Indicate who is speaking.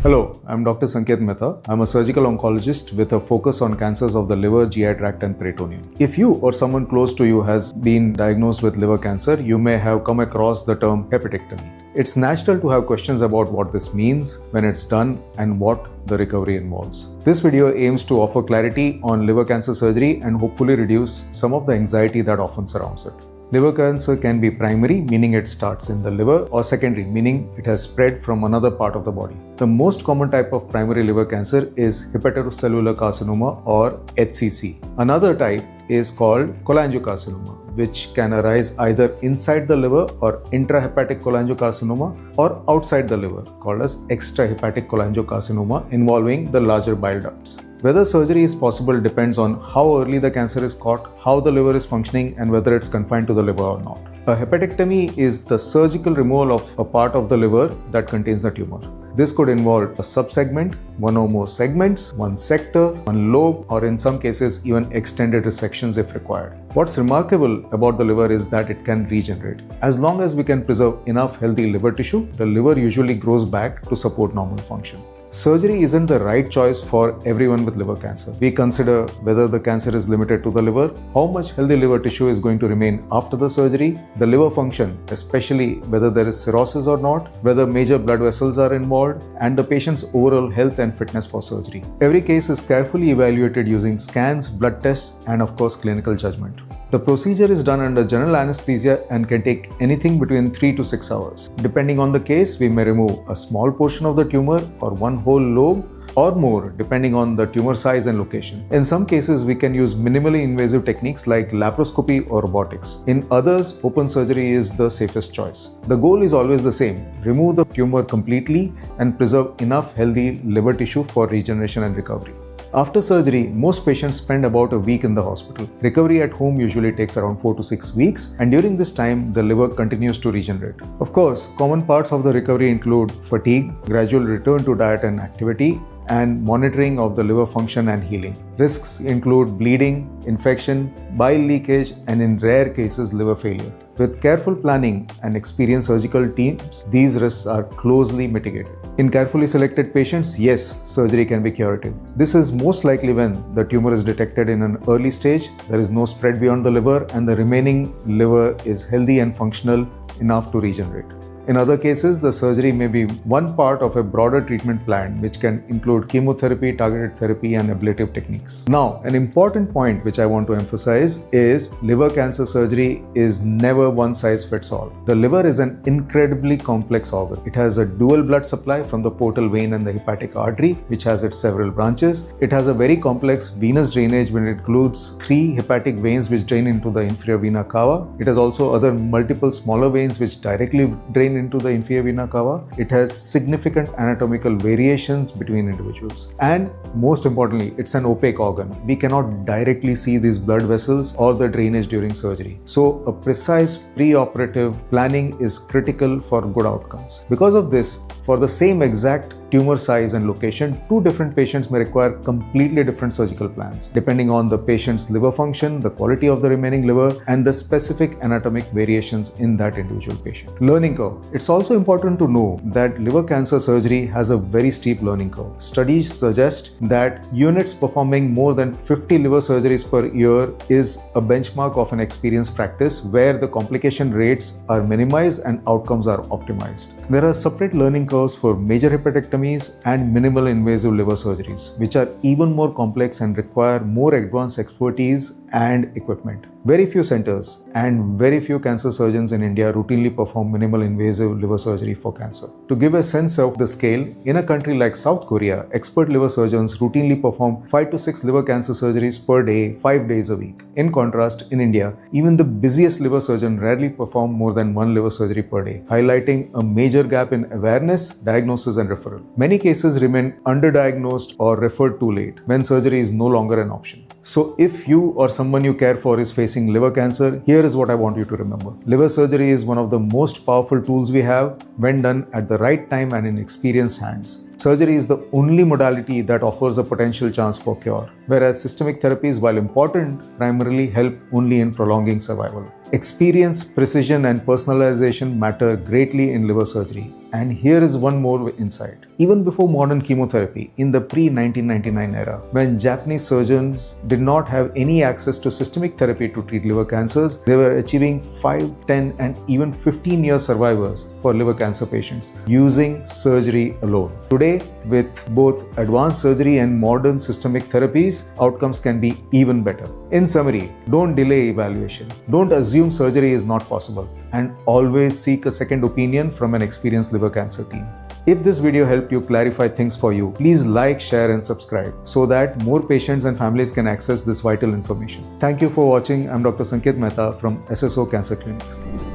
Speaker 1: Hello, I'm Dr. Sanket Mehta. I'm a surgical oncologist with a focus on cancers of the liver, GI tract, and peritoneum. If you or someone close to you has been diagnosed with liver cancer, you may have come across the term hepatectomy. It's natural to have questions about what this means, when it's done, and what the recovery involves. This video aims to offer clarity on liver cancer surgery and hopefully reduce some of the anxiety that often surrounds it. Liver cancer can be primary, meaning it starts in the liver, or secondary, meaning it has spread from another part of the body. The most common type of primary liver cancer is hepatocellular carcinoma or HCC. Another type is called cholangiocarcinoma, which can arise either inside the liver or intrahepatic cholangiocarcinoma or outside the liver, called as extrahepatic cholangiocarcinoma, involving the larger bile ducts. Whether surgery is possible depends on how early the cancer is caught, how the liver is functioning, and whether it's confined to the liver or not. A hepatectomy is the surgical removal of a part of the liver that contains the tumor. This could involve a subsegment, one or more segments, one sector, one lobe, or in some cases even extended resections if required. What's remarkable about the liver is that it can regenerate. As long as we can preserve enough healthy liver tissue, the liver usually grows back to support normal function. Surgery isn't the right choice for everyone with liver cancer. We consider whether the cancer is limited to the liver, how much healthy liver tissue is going to remain after the surgery, the liver function, especially whether there is cirrhosis or not, whether major blood vessels are involved, and the patient's overall health and fitness for surgery. Every case is carefully evaluated using scans, blood tests, and of course clinical judgment. The procedure is done under general anesthesia and can take anything between 3 to 6 hours. Depending on the case, we may remove a small portion of the tumor or one whole lobe or more, depending on the tumor size and location. In some cases, we can use minimally invasive techniques like laparoscopy or robotics. In others, open surgery is the safest choice. The goal is always the same: remove the tumor completely and preserve enough healthy liver tissue for regeneration and recovery. After surgery, most patients spend about a week in the hospital. Recovery at home usually takes around 4 to 6 weeks, and during this time, the liver continues to regenerate. Of course, common parts of the recovery include fatigue, gradual return to diet and activity, and monitoring of the liver function and healing. Risks include bleeding, infection, bile leakage, and in rare cases, liver failure. With careful planning and experienced surgical teams, these risks are closely mitigated. In carefully selected patients, yes, surgery can be curative. This is most likely when the tumor is detected in an early stage, there is no spread beyond the liver, and the remaining liver is healthy and functional enough to regenerate. In other cases, the surgery may be one part of a broader treatment plan, which can include chemotherapy, targeted therapy, and ablative techniques. Now, an important point which I want to emphasize is liver cancer surgery is never one size fits all. The liver is an incredibly complex organ. It has a dual blood supply from the portal vein and the hepatic artery, which has its several branches. It has a very complex venous drainage, when it includes 3 hepatic veins which drain into the inferior vena cava. It has also other multiple smaller veins which directly drain into the inferior vena cava. It has significant anatomical variations between individuals. And most importantly, it's an opaque organ. We cannot directly see these blood vessels or the drainage during surgery. So a precise pre-operative planning is critical for good outcomes. Because of this, for the same exact tumor size and location, 2 different patients may require completely different surgical plans, depending on the patient's liver function, the quality of the remaining liver, and the specific anatomic variations in that individual patient. Learning curve. It's also important to know that liver cancer surgery has a very steep learning curve. Studies suggest that units performing more than 50 liver surgeries per year is a benchmark of an experienced practice where the complication rates are minimized and outcomes are optimized. There are separate learning curves for major hepatectomy and minimal invasive liver surgeries, which are even more complex and require more advanced expertise and equipment. Very few centers and very few cancer surgeons in India routinely perform minimal invasive liver surgery for cancer. To give a sense of the scale, in a country like South Korea, expert liver surgeons routinely perform 5 to 6 liver cancer surgeries per day, 5 days a week. In contrast, in India, even the busiest liver surgeon rarely perform more than 1 liver surgery per day, highlighting a major gap in awareness, diagnosis, and referral. Many cases remain underdiagnosed or referred too late when surgery is no longer an option. So if you or someone you care for is facing liver cancer, here is what I want you to remember. Liver surgery is one of the most powerful tools we have when done at the right time and in experienced hands. Surgery is the only modality that offers a potential chance for cure, whereas systemic therapies, while important, primarily help only in prolonging survival. Experience, precision, and personalization matter greatly in liver surgery, And here is one more insight. Even before modern chemotherapy, in the pre-1999 era, when Japanese surgeons did not have any access to systemic therapy to treat liver cancers, they were achieving 5, 10 and even 15-year survivors for liver cancer patients using surgery alone. Today, with both advanced surgery and modern systemic therapies, outcomes can be even better. In summary, don't delay evaluation. Don't assume surgery is not possible, and always seek a second opinion from an experienced liver cancer team. If this video helped you clarify things for you, please like, share and subscribe so that more patients and families can access this vital information. Thank you for watching. I'm Dr. Sanket Mehta from SSO Cancer Clinic.